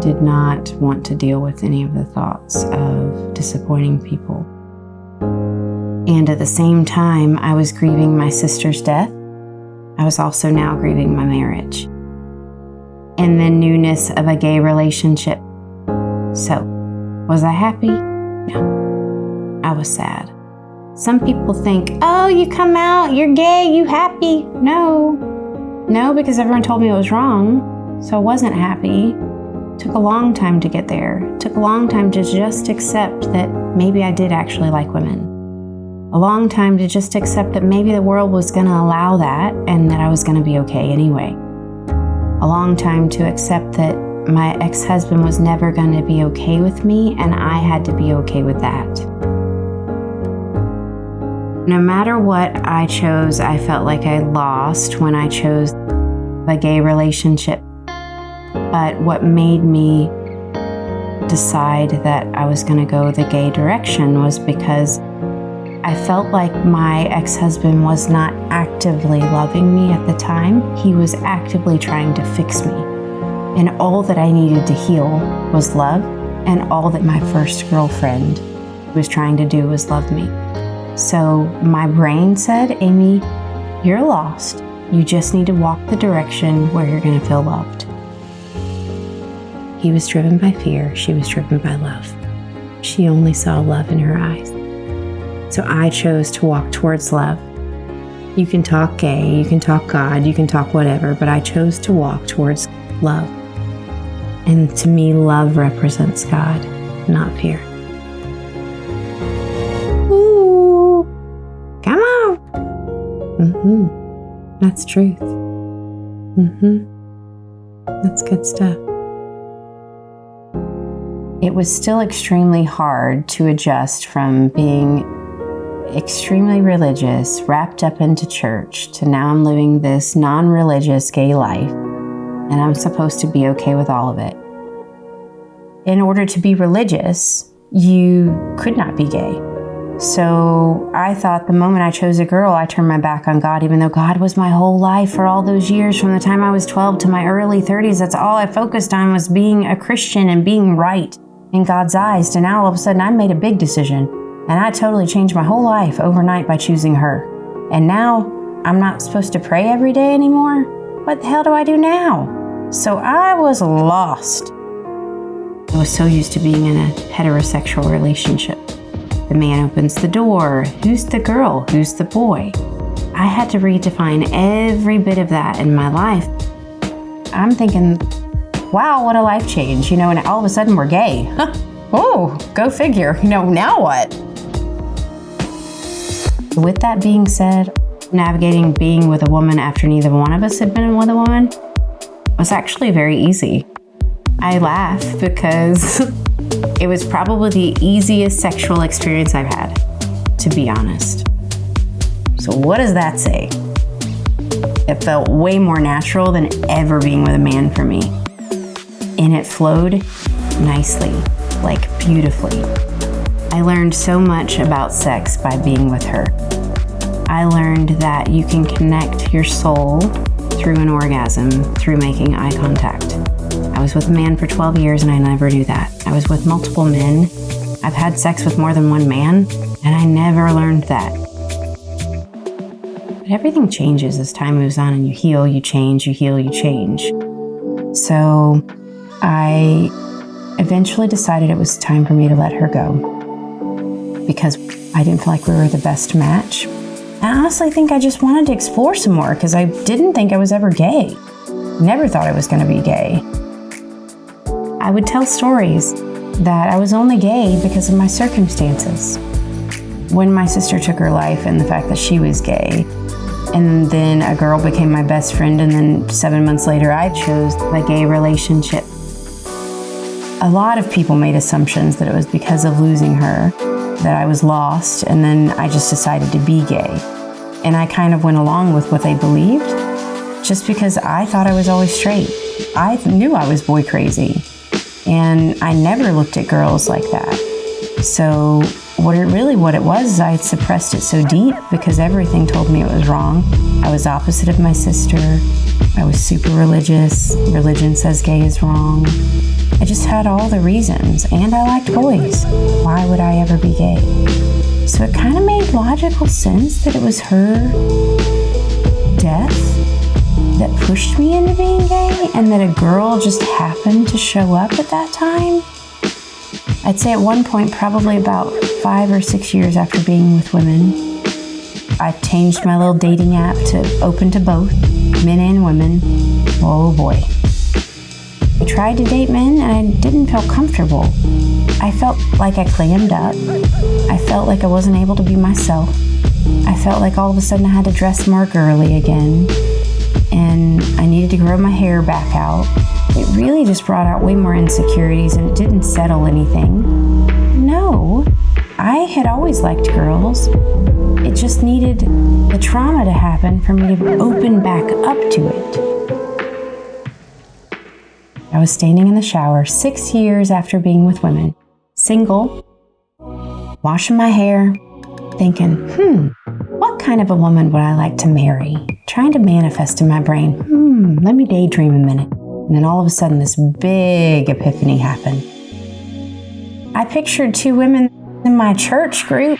did not want to deal with any of the thoughts of disappointing people. And at the same time, I was grieving my sister's death. I was also now grieving my marriage and the newness of a gay relationship. So, was I happy? No. I was sad. Some people think, oh, you come out, you're gay, you happy. No, because everyone told me it was wrong, so I wasn't happy. It took a long time to get there. It took a long time to just accept that maybe I did actually like women. A long time to just accept that maybe the world was going to allow that and that I was going to be okay anyway. A long time to accept that my ex-husband was never going to be okay with me and I had to be okay with that. No matter what I chose, I felt like I lost when I chose a gay relationship. But what made me decide that I was going to go the gay direction was because I felt like my ex-husband was not actively loving me at the time. He was actively trying to fix me. And all that I needed to heal was love, and all that my first girlfriend was trying to do was love me. So my brain said, Amy, you're lost. You just need to walk the direction where you're going to feel loved. He was driven by fear. She was driven by love. She only saw love in her eyes. So I chose to walk towards love. You can talk gay, you can talk God, you can talk whatever, but I chose to walk towards love. And to me, love represents God, not fear. Ooh, come on. That's truth. That's good stuff. It was still extremely hard to adjust from being extremely religious, wrapped up into church, to now I'm living this non-religious gay life, and I'm supposed to be okay with all of it. In order to be religious, you could not be gay. So I thought the moment I chose a girl, I turned my back on God, even though God was my whole life for all those years. From the time I was 12 to my early 30s, that's all I focused on was being a Christian and being right in God's eyes. And now all of a sudden I made a big decision. And I totally changed my whole life overnight by choosing her. And now I'm not supposed to pray every day anymore? What the hell do I do now? So I was lost. I was so used to being in a heterosexual relationship. The man opens the door. Who's the girl? Who's the boy? I had to redefine every bit of that in my life. I'm thinking, wow, what a life change, and all of a sudden we're gay. Oh, go figure, now what? With that being said, navigating being with a woman after neither one of us had been with a woman was actually very easy. I laugh because it was probably the easiest sexual experience I've had, to be honest. So what does that say? It felt way more natural than ever being with a man for me. And it flowed nicely, like beautifully. I learned so much about sex by being with her. I learned that you can connect your soul through an orgasm, through making eye contact. I was with a man for 12 years and I never knew that. I was with multiple men. I've had sex with more than one man and I never learned that. But everything changes as time moves on and you heal, you change, you heal, you change. So I eventually decided it was time for me to let her go because I didn't feel like we were the best match. I honestly think I just wanted to explore some more because I didn't think I was ever gay. Never thought I was going to be gay. I would tell stories that I was only gay because of my circumstances. When my sister took her life and the fact that she was gay, and then a girl became my best friend, and then 7 months later I chose a gay relationship. A lot of people made assumptions that it was because of losing her that I was lost, and then I just decided to be gay. And I kind of went along with what they believed, just because I thought I was always straight. I knew I was boy crazy, and I never looked at girls like that. So what it was is I had suppressed it so deep because everything told me it was wrong. I was opposite of my sister. I was super religious. Religion says gay is wrong. I just had all the reasons, and I liked boys. Why would I ever be gay? So it kind of made logical sense that it was her death that pushed me into being gay, and that a girl just happened to show up at that time. I'd say at one point, probably about 5 or 6 years after being with women, I changed my little dating app to open to both, men and women. Oh boy. I tried to date men and I didn't feel comfortable. I felt like I clammed up. I felt like I wasn't able to be myself. I felt like all of a sudden I had to dress more girly again. And I needed to grow my hair back out. It really just brought out way more insecurities, and it didn't settle anything. No, I had always liked girls. It just needed the trauma to happen for me to open back up to it. I was standing in the shower 6 years after being with women, single, washing my hair, thinking, what kind of a woman would I like to marry? Trying to manifest in my brain, let me daydream a minute. And then all of a sudden, this big epiphany happened. I pictured 2 women in my church group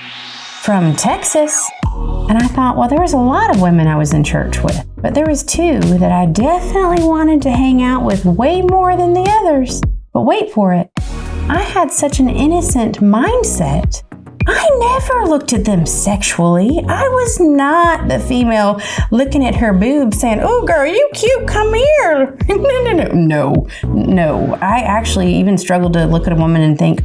from Texas. And I thought, well, there was a lot of women I was in church with, but there was 2 that I definitely wanted to hang out with way more than the others. But wait for it. I had such an innocent mindset. I never looked at them sexually. I was not the female looking at her boobs saying, oh, girl, you cute, come here. No. I actually even struggled to look at a woman and think,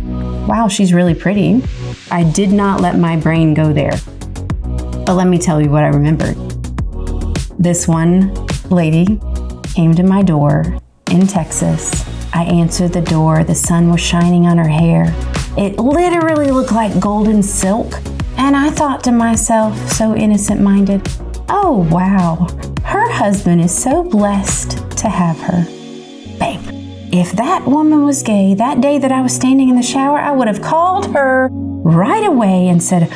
wow, she's really pretty. I did not let my brain go there. But let me tell you what I remembered. This one lady came to my door in Texas. I answered the door. The sun was shining on her hair. It literally looked like golden silk. And I thought to myself, so innocent-minded, oh, wow, her husband is so blessed to have her. Babe, if that woman was gay, that day that I was standing in the shower, I would have called her right away and said,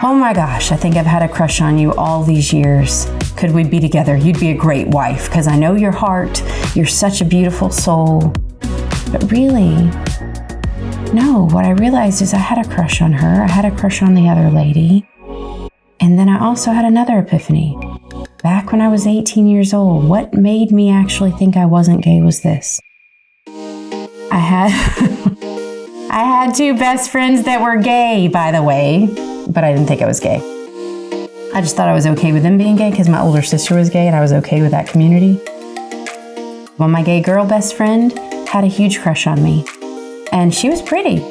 oh my gosh, I think I've had a crush on you all these years. Could we be together? You'd be a great wife because I know your heart. You're such a beautiful soul. But really, no, what I realized is I had a crush on her. I had a crush on the other lady. And then I also had another epiphany. Back when I was 18 years old, what made me actually think I wasn't gay was this. I had 2 best friends that were gay, by the way, but I didn't think I was gay. I just thought I was okay with them being gay because my older sister was gay and I was okay with that community. Well, my gay girl best friend had a huge crush on me. And she was pretty.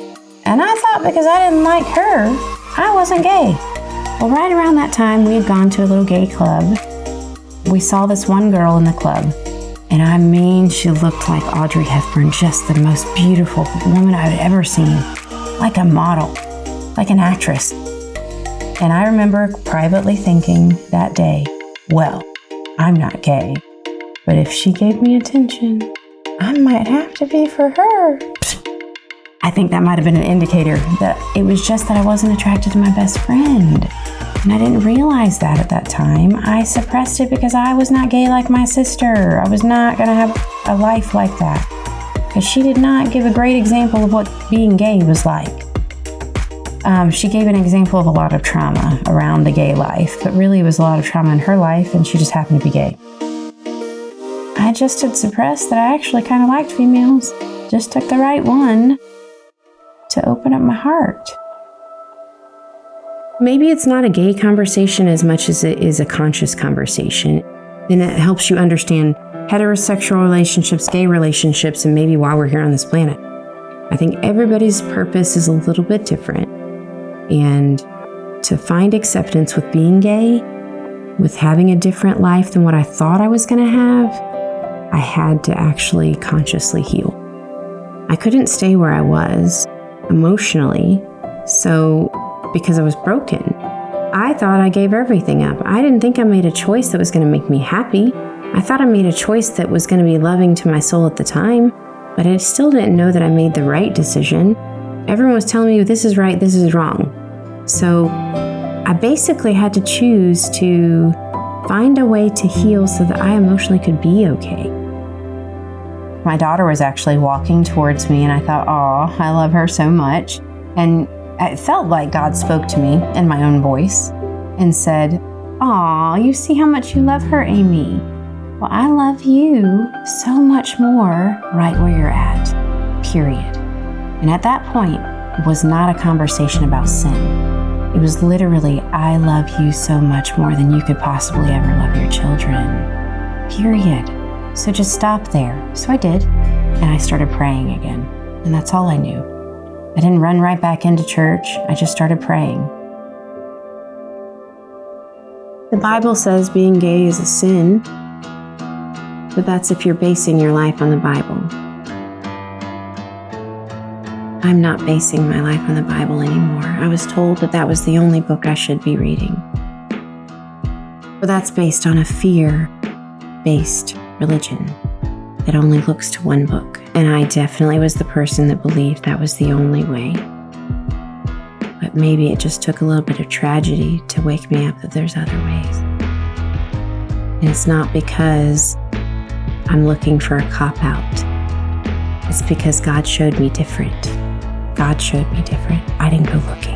And I thought because I didn't like her, I wasn't gay. Well, right around that time, we had gone to a little gay club. We saw this one girl in the club. And I mean, she looked like Audrey Hepburn, just the most beautiful woman I had ever seen. Like a model, like an actress. And I remember privately thinking that day, well, I'm not gay. But if she gave me attention, I might have to be for her. I think that might have been an indicator that it was just that I wasn't attracted to my best friend. And I didn't realize that at that time. I suppressed it because I was not gay like my sister. I was not going to have a life like that. Because she did not give a great example of what being gay was like. She gave an example of a lot of trauma around the gay life, but really it was a lot of trauma in her life, and she just happened to be gay. I just had suppressed that I actually kind of liked females. Just took the right one to open up my heart. Maybe it's not a gay conversation as much as it is a conscious conversation. Then it helps you understand heterosexual relationships, gay relationships, and maybe why we're here on this planet. I think everybody's purpose is a little bit different. And to find acceptance with being gay, with having a different life than what I thought I was going to have, I had to actually consciously heal. I couldn't stay where I was emotionally, so because I was broken. I thought I gave everything up. I didn't think I made a choice that was going to make me happy. I thought I made a choice that was going to be loving to my soul at the time, but I still didn't know that I made the right decision. Everyone was telling me this is right, this is wrong. So I basically had to choose to find a way to heal so that I emotionally could be okay. My daughter was actually walking towards me, and I thought, oh, I love her so much. And it felt like God spoke to me in my own voice and said, "Aw, you see how much you love her, Amy? Well, I love you so much more right where you're at, period." And at that point, it was not a conversation about sin. It was literally, I love you so much more than you could possibly ever love your children, period. So just stop there. So I did, and I started praying again. And that's all I knew. I didn't run right back into church. I just started praying. The Bible says being gay is a sin, but that's if you're basing your life on the Bible. I'm not basing my life on the Bible anymore. I was told that that was the only book I should be reading. But that's based on a fear-based religion that only looks to one book. And I definitely was the person that believed that was the only way. But maybe it just took a little bit of tragedy to wake me up that there's other ways. And it's not because I'm looking for a cop-out. It's because God showed me different. God showed me different. I didn't go looking.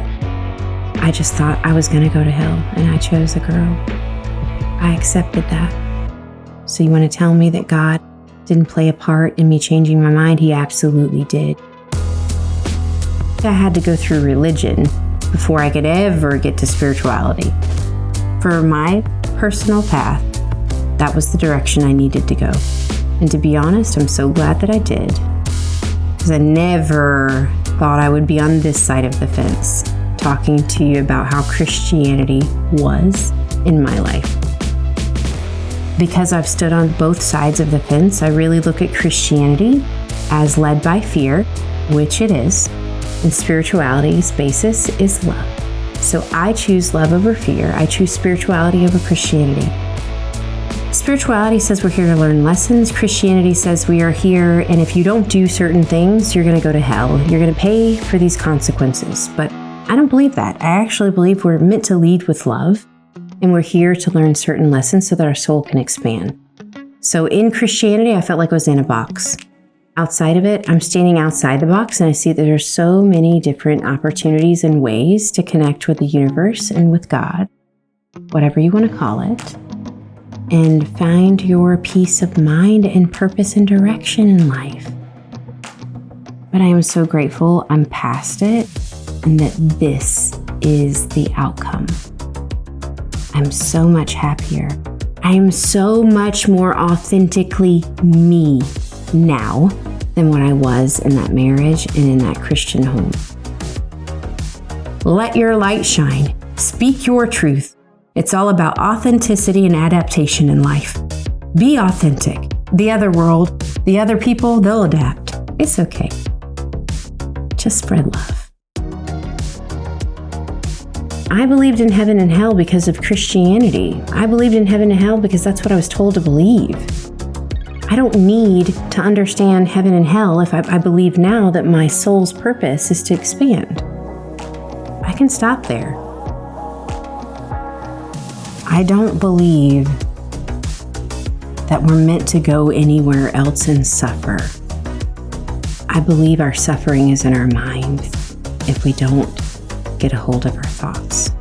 I just thought I was going to go to hell, and I chose a girl. I accepted that. So you want to tell me that God didn't play a part in me changing my mind? He absolutely did. I had to go through religion before I could ever get to spirituality. For my personal path, that was the direction I needed to go. And to be honest, I'm so glad that I did. Because I never thought I would be on this side of the fence, talking to you about how Christianity was in my life. Because I've stood on both sides of the fence, I really look at Christianity as led by fear, which it is, and spirituality's basis is love. So I choose love over fear. I choose spirituality over Christianity. Spirituality says we're here to learn lessons. Christianity says we are here, and if you don't do certain things, you're going to go to hell. You're going to pay for these consequences. But I don't believe that. I actually believe we're meant to lead with love, and we're here to learn certain lessons so that our soul can expand. So in Christianity, I felt like I was in a box. Outside of it, I'm standing outside the box, and I see that there's so many different opportunities and ways to connect with the universe and with God, whatever you want to call it, and find your peace of mind and purpose and direction in life. But I am so grateful I'm past it and that this is the outcome. I'm so much happier. I am so much more authentically me now than what I was in that marriage and in that Christian home. Let your light shine. Speak your truth. It's all about authenticity and adaptation in life. Be authentic. The other world, the other people, they'll adapt. It's okay. Just spread love. I believed in heaven and hell because of Christianity. I believed in heaven and hell because that's what I was told to believe. I don't need to understand heaven and hell if I believe now that my soul's purpose is to expand. I can stop there. I don't believe that we're meant to go anywhere else and suffer. I believe our suffering is in our mind if we don't get a hold of our thoughts.